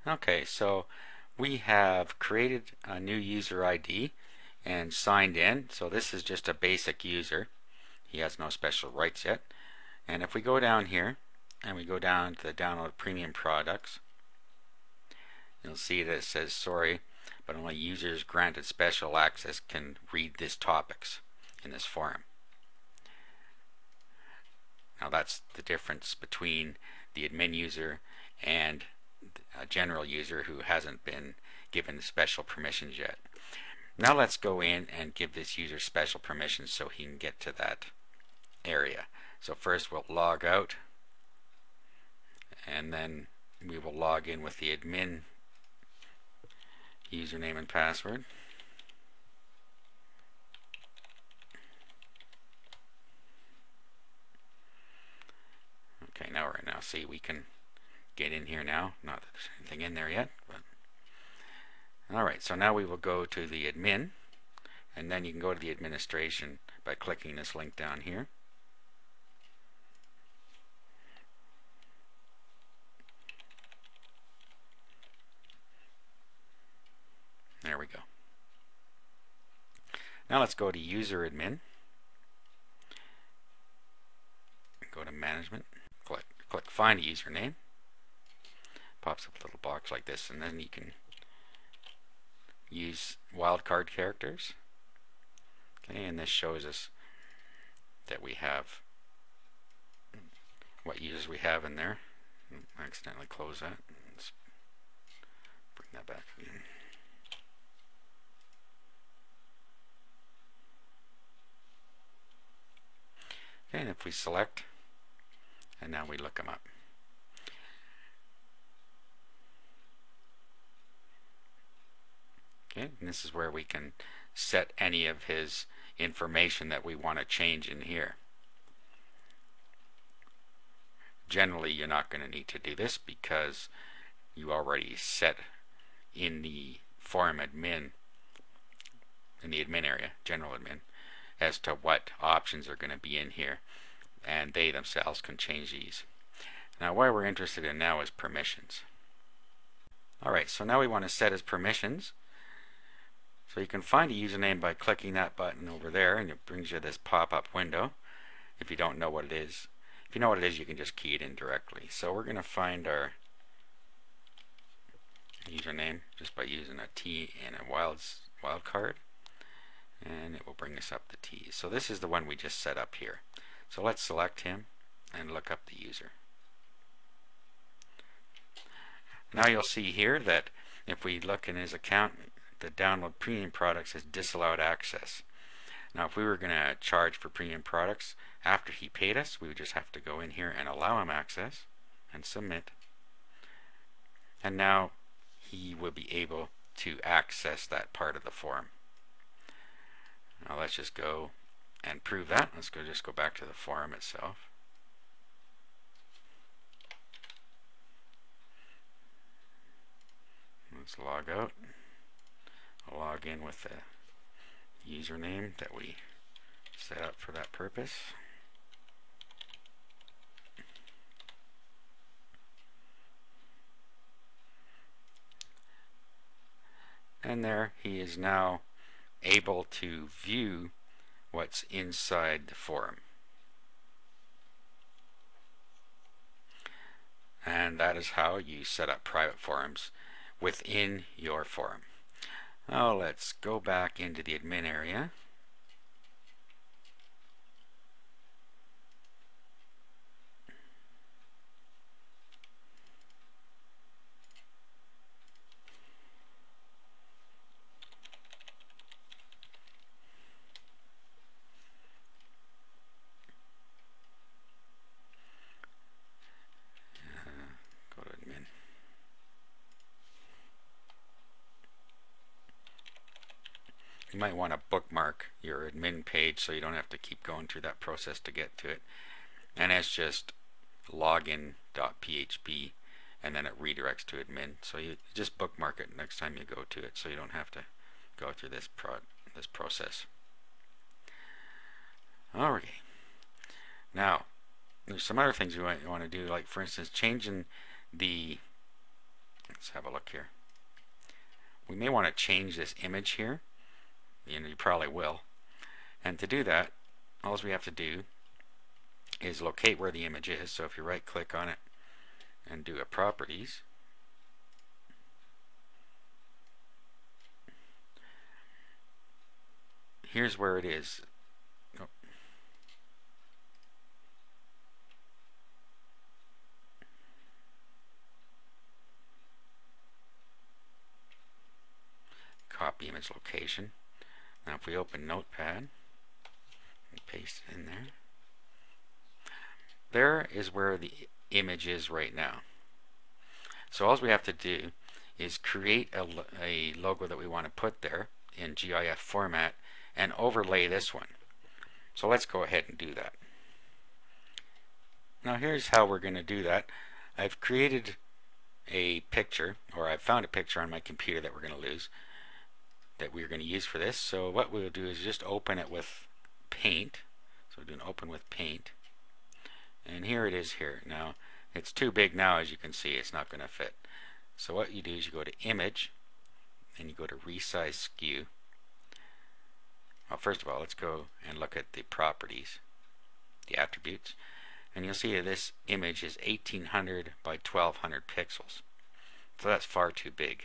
Okay, so we have created a new user ID and signed in. So this is just a basic user. He has no special rights yet. And if we go down here and we go down to the download premium products, you'll see that it says sorry, but only users granted special access can read these topics in this forum. Now that's the difference between the admin user and a general user who hasn't been given special permissions yet. Now let's go in and give this user special permissions so he can get to that area. So first we'll log out, and then we will log in with the admin username and password. Okay, now see we can get in here now. Not that there's anything in there yet, but alright, so now we will go to the admin, and then you can go to the administration by clicking this link down here. There we go. Now let's go to user admin. Go to management, click find a username. Pops up a little box like this, and then you can use wildcard characters. Okay, and this shows us that we have what users we have in there. I accidentally closed that. Let's bring that back again. Okay, and if we select, and now we look them up. Okay, and this is where we can set any of his information that we want to change in here. Generally, you're not going to need to do this because you already set in the forum admin, in the admin area, general admin, as to what options are going to be in here, and they themselves can change these. Now what we're interested in now is permissions. Alright, so now we want to set his permissions. So you can find a username by clicking that button over there, and it brings you this pop-up window if you don't know what it is. If you know what it is, you can just key it in directly. So we're going to find our username just by using a T and a wildcard, and it will bring us up the T's. So this is the one we just set up here. So let's select him and look up the user. Now you'll see here that if we look in his account, the download premium products is disallowed access. Now if we were going to charge for premium products after he paid us, we would just have to go in here and allow him access and submit. And now he will be able to access that part of the forum. Now let's just go and prove that. Let's just go back to the forum itself. Let's log out. I'll log in with the username that we set up for that purpose. And there he is now able to view what's inside the forum. And that is how you set up private forums within your forum. Now let's go back into the admin area. Go to admin. You might want to bookmark your admin page so you don't have to keep going through that process to get to it. And it's just login.php, and then it redirects to admin. So you just bookmark it next time you go to it so you don't have to go through this process. Alright. Now, there's some other things you want to do, like for instance changing the Let's have a look here. We may want to change this image here. You probably will. And to do that, all we have to do is locate where the image is. So if you right click on it and do a properties, here's where it is. Oh. Copy image location. Now if we open Notepad and paste it in there, there is where the image is right now. So all we have to do is create a logo that we want to put there in GIF format and overlay this one. So let's go ahead and do that. Now here's how we're going to do that. I've created a picture, or I've found a picture on my computer that we're going to use for this. So what we'll do is just open it with Paint. So we'll do an open with Paint. And here it is here. Now it's too big now, as you can see. It's not going to fit. So what you do is you go to Image and you go to Resize Skew. Well, first of all, let's go and look at the properties, the attributes, and you'll see that this image is 1800 by 1200 pixels. So that's far too big.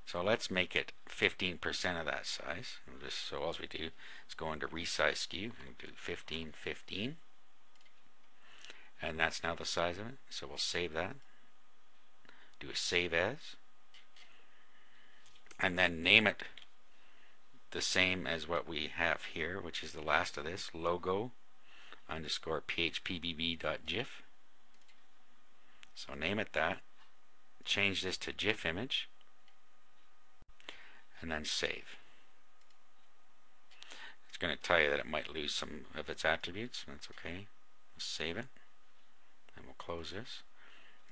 So let's make it 15% of that size. So all we do is go into Resize Skew and do 15, 15. And that's now the size of it. So we'll save that. Do a Save As. And then name it the same as what we have here, which is the last of this, logo underscore phpbb.gif. So name it that. Change this to GIF image. And then save. It's going to tell you that it might lose some of its attributes. That's okay. Save it. And we'll close this.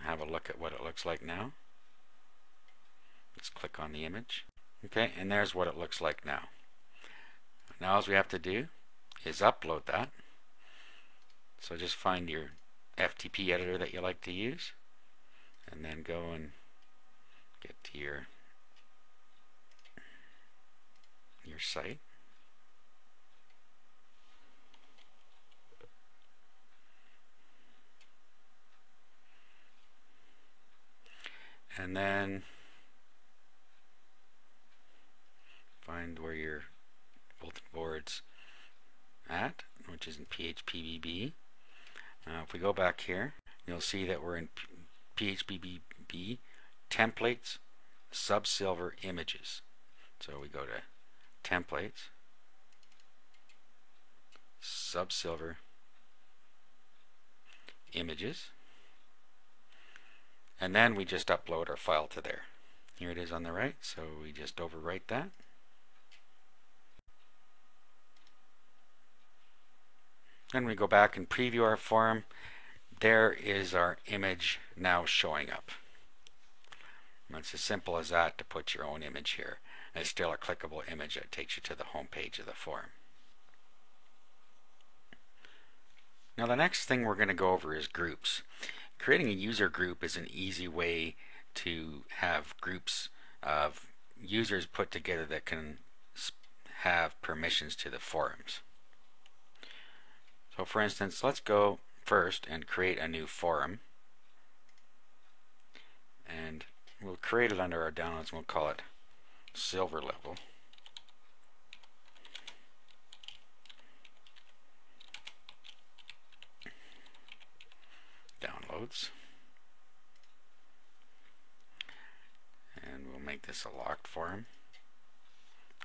Have a look at what it looks like now. Let's click on the image. Okay, and there's what it looks like now. Now all we have to do is upload that. So just find your FTP editor that you like to use, and then go and get to your site. And then find where your bulletin board's at, which is in PHPBB. If we go back here, you'll see that we're in PHPBB templates, sub-silver images. So we go to templates, sub-silver images, and then we just upload our file to there. Here it is on the right, so we just overwrite that. Then we go back and preview our form. There is our image now showing up. And it's as simple as that to put your own image here. It's still a clickable image that takes you to the home page of the form. Now the next thing we're going to go over is groups. Creating a user group is an easy way to have groups of users put together that can have permissions to the forums. So for instance, let's go first and create a new forum. And we'll create it under our downloads and we'll call it Silver Level. Downloads. And we'll make this a locked forum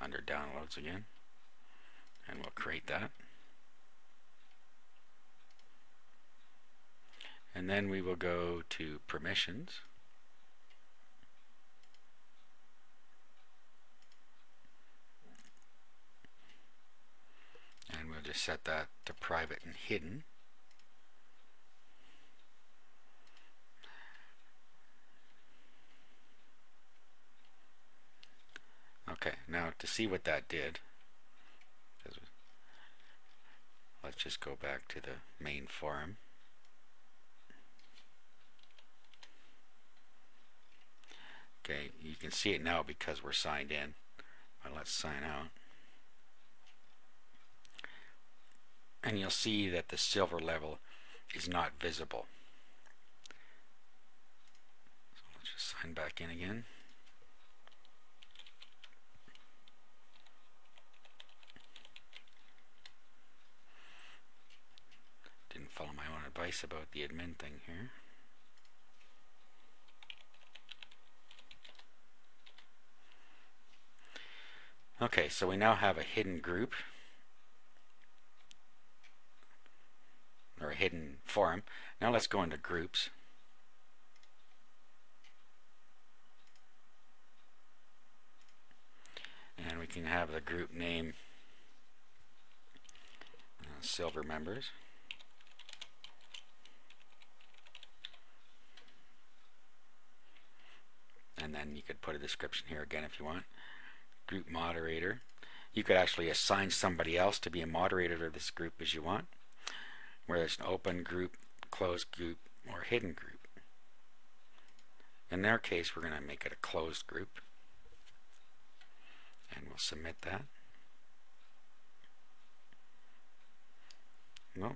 under downloads again. And we'll create that. And then we will go to permissions. And we'll just set that to private and hidden. Okay, now to see what that did, let's just go back to the main forum. Okay, you can see it now because we're signed in. But let's sign out. And you'll see that the silver level is not visible. So let's just sign back in again. Didn't follow my own advice about the admin thing here. Okay, so we now have a hidden group, or a hidden forum. Now let's go into groups. And we can have the group name Silver Members. And then you could put a description here again if you want. Group moderator. You could actually assign somebody else to be a moderator of this group as you want, whether it's an open group, closed group, or hidden group. In their case, we're going to make it a closed group, and we'll submit that. No,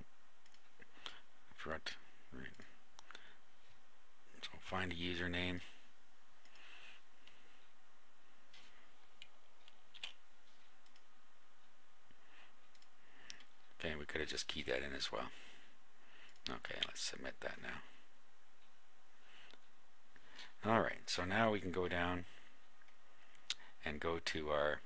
forgot. Right. So find a username. Okay, we could have just keyed that in as well. Okay, let's submit that now. Alright, so now we can go down and go to our